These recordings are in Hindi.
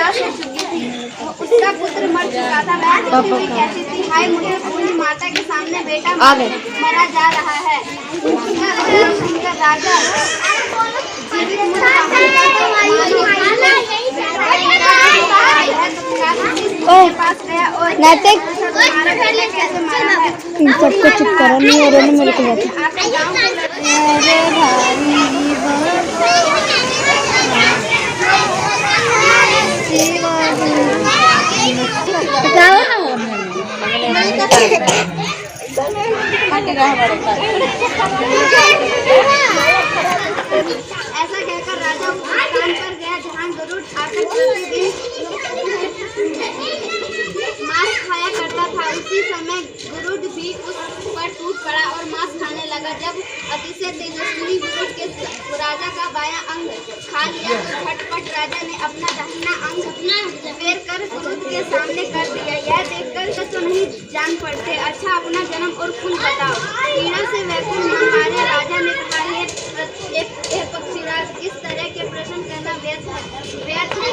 पीड़ा से चुकी थी। उसका पुत्र मर चुका था। मैं दुखी हुई कहती थी, हाय मुझे पूरी माता के सामने बेटा मरा जा रहा है। सुनकर राजा पास गया और कैसे मारा है इन सबको चुप करो, नहीं हो रहा मेरे को बता। ऐसा कहकर राजा उस स्थान पर गया जहाँ गरुड़ आकर प्रतिदिन मांस खाया करता था। उसी समय गरुड़ भी उस पर टूट पड़ा और मांस खाने लगा। जब अतिशय तेजस्वी गरुड़ के राजा का बायां अंग खा लिया तो झटपट राजा ने अपना दाहिना अंग फेर कर गरुड़ के सामने कर दिया। यह देखकर तो नहीं जान पड़ते, अच्छा अपना जन्म और कुल बताओ। पीड़ा से व्याकुल महाराजा राजा ने कहा, पक्षीराज, इस तरह के प्रश्न करना व्यर्थ है।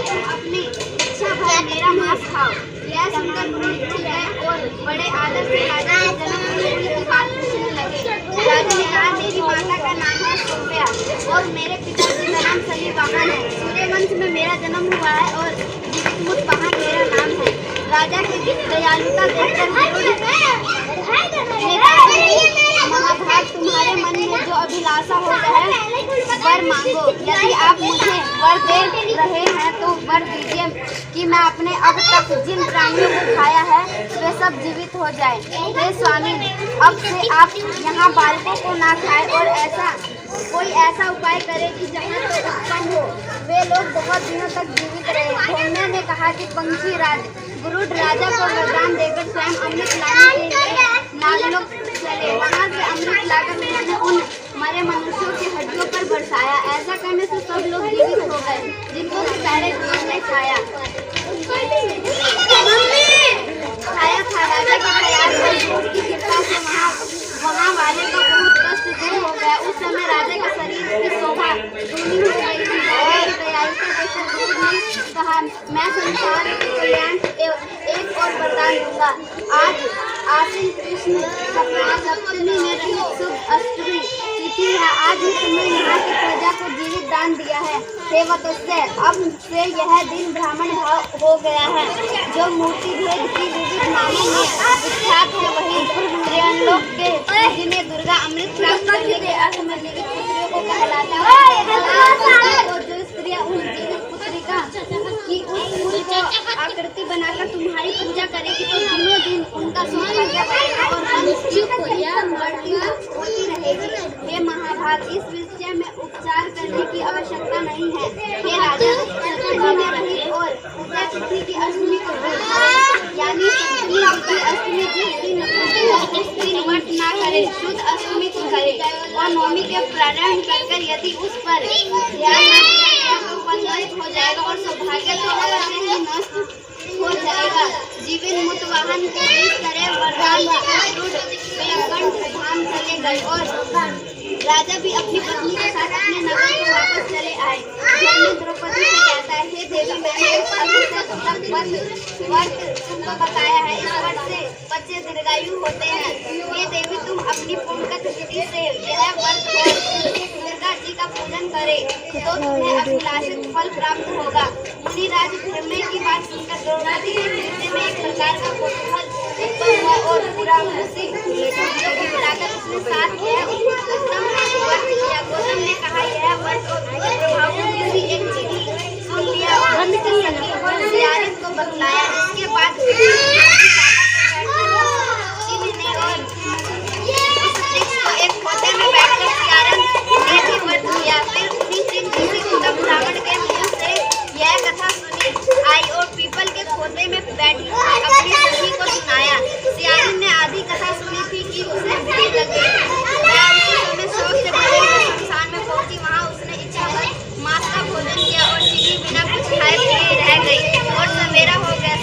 तुम अपनी इच्छा भर मेरा मांस खाओ। यह सुनकर गरुड़ उठ गए और बड़े आदर से राजा के जन्म की बात पूछने लगे। राजा ने कहा, मेरी माता का नाम है सोफिया और मेरे पिता का नाम सलीवाहन है। सूर्यवंश में मेरा जन्म हुआ है और जीवितमुतवाहन मेरा नाम है। राजा की दयालुता देखकर महाभाग, तुम्हारे मन में जो अभिलाषा हो जाए वर मांगो। यदि आप मुझे वर दे रहे हैं तो वर दीजिए कि मैं अपने अब तक जिन प्राणियों को खाया है वे सब जीवित हो जाएं। हे स्वामी, अब से आप यहाँ बालकों को ना खाएं और कोई ऐसा उपाय करें कि जहाँ से उत्पन्न हो वे लोग बहुत दिनों तक जीवित रहे। घोड़े ने कहा कि पंछी राज गरुड़ राजा को वरदान देकर स्वयं अमृत लाने के लिए नागलोक चले। वहाँ से अमृत लाकर उन्होंने उन मरे मनुष्यों की हड्डियों पर बरसाया। ऐसा करने से सब लोग जीवित हो गए जिनको पहले गरुड़ ने खाया था। राजा का प्रयास की कृपा से वहाँ वाले का बहुत कष्ट दूर हो गया। उस समय राजा के शरीर की शोभा दूनी हो गई थी। दयालुता देखकर गरुड़ ने कहा, मैं संसार के कल्याण एक और वरदान दूंगा। आज आश्विन कृष्ण सप्तमी में रही शुभ अष्टमी तिथि है। आज ही तुमने यहाँ की प्रजा को जीवित दान दिया है। हे वत्स्य, अब से यह दिन ब्राह्मण भाव हो गया है। जो मूर्ति भेद की विविध नामों में विख्यात है वही त्रिलोक के जिन्हें दुर्गा अमृत प्राप्त करने के अर्थ में जीवित पुत्रियों को कहलाता है। तो जो स्त्रियां उन जीवित पुत्रिका की उस फूल को आकृति बनाकर तुम्हारी पूजा करेगी तो दिनों दिन उनका सौभाग्य बढ़ेगा और बढ़ती होती रहेगी। हे महाभाग, इस विषय में उपचार करने की आवश्यकता नहीं है। हे राजा, चतुर्थी में रही और उदय तिथि की अष्टमी को यानी सप्तमी अष्टमी जिस दिन उस दिन व्रत ना करे, शुद्ध अष्टमी को करे और नवमी के प्रारंभ कर यदि उस पर ध्यान न दिया तो वह नष्ट हो जाएगा और सौभाग्य तो अवश्य ही नष्ट हो जाएगा। जीवन मुतवाहन को इस तरह वरदान कंठ धाम चले गए और राजा भी अपनी पत्नी के साथ अपने नगर को वापस चले आए। द्रौपदी से कहता है, हे देवी, मैंने वर्त तुमको बताया है। इस वर्त से बच्चे दीर्घायु होते हैं। हे देवी, तुम अपनी पूर्णगत विधि से यह वर्त और दुर्गा जी का पूजन करे तो तुम्हें अभिलाषित फल प्राप्त होगा। मुनिराज धर्मे की बात सुनकर द्रौपदी के हृदय में एक प्रकार का कौतूहल उत्पन्न हुआ और पूरा उसी बुलाकर उसने साथ किया। गौतम ने कहा, यह वर्त और प्रभाव किसी एक चिड़ी सुन लिया और सियारिन को बतलाया। इसके बाद एक खोते में बैठकर सियारन ने भी व्रत किया। फिर उसी दिन किसी उत्तम ब्राह्मण के मुंह से यह कथा सुनी आई और पीपल के खोते में बैठी अपनी सखी को सुनाया। सियारन ने आधी कथा सुनी थी कि उसे भीड़ लग गई। वह उसी समय शौक से भरे शमशान में पहुंची। वहां उसने इच्छावश मांस का भोजन किया और चिड़ी बिना कुछ खाए पिए रह गई और सवेरा हो गया।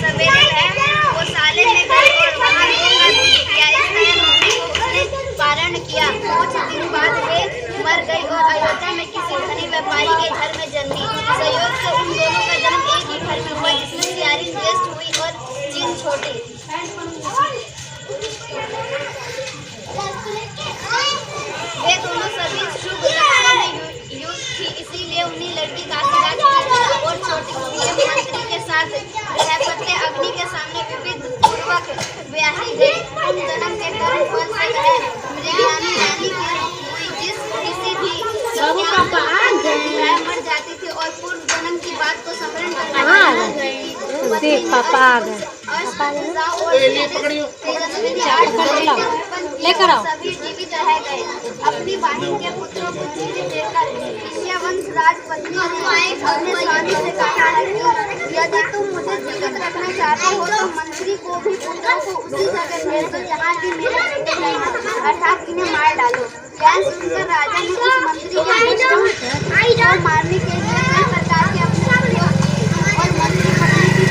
पापा आ गए। लेकर आओ। सभी जीवित रह गए। अपनी बहन के पुत्रों को जीवित देखकर ईश्वरवंश राजपत्नी ने अपने स्वामी से कहा है कि यदि तुम मुझे जीवित रखना चाहते हो तो मंत्री को भी पुत्रों को उसी जगह भेज दो जहाँ की मेरे बेटे गए हैं, अर्थात इन्हें मार डालो। यह सुनकर राजा ने उस मंत्री को मारने के लिए कई प्रकार के अपने प्रयोग किए और मंत्री पत्नी की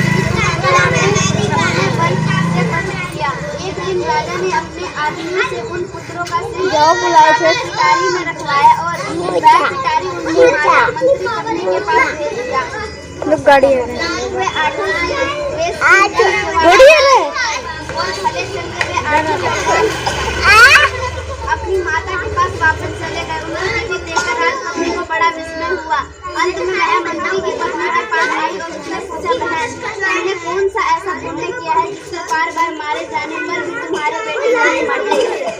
किया। एक दिन राजा ने अपने आदमी से उन पुत्रों का पिटारी में रखवाया और वह पिटारी उन्हें मंत्री पत्नी के पास भेज दिया। लोग गाड़ी आ वे आठों अपनी माता के पास वापस चले गए। उन्हें जीवित देखकर राजपत्नी को बड़ा विस्मय हुआ। अंत में वह मंत्री की पत्नी के पास आई और उसने पूछा, बहन तुमने कौन सा ऐसा पुण्य किया है जिससे बार बार मारे जाने पर भी तुम्हारे बेटे नहीं मरते?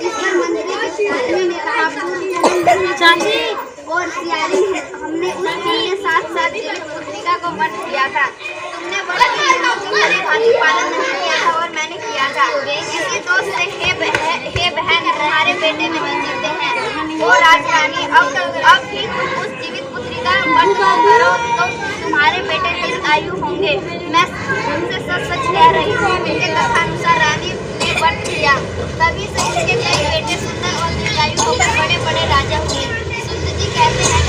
इस पर मंत्री की पत्नी ने कहा, चाची और सियारी हमने उस दिन के साथ साथ पुत्रिका को वध किया था। तुमने बड़ा तुम्हारे भांति पालन नहीं किया था और मैंने किया था। इसी दोष से हे बहन तुम्हारे बेटे नहीं जीते हैं। वो राजरानी अब भी तुम उस जीवित पुत्री का वध करो तो तुम्हारे बेटे दीर्घायु होंगे। मैं तुमसे सच कह रही हूँ। मेरे कथानुसार रानी ने वध किया, तभी से इसके कई बेटे सुंदर और दीर्घायु होकर बड़े बड़े राजा हुए। सुंदर जी कहते हैं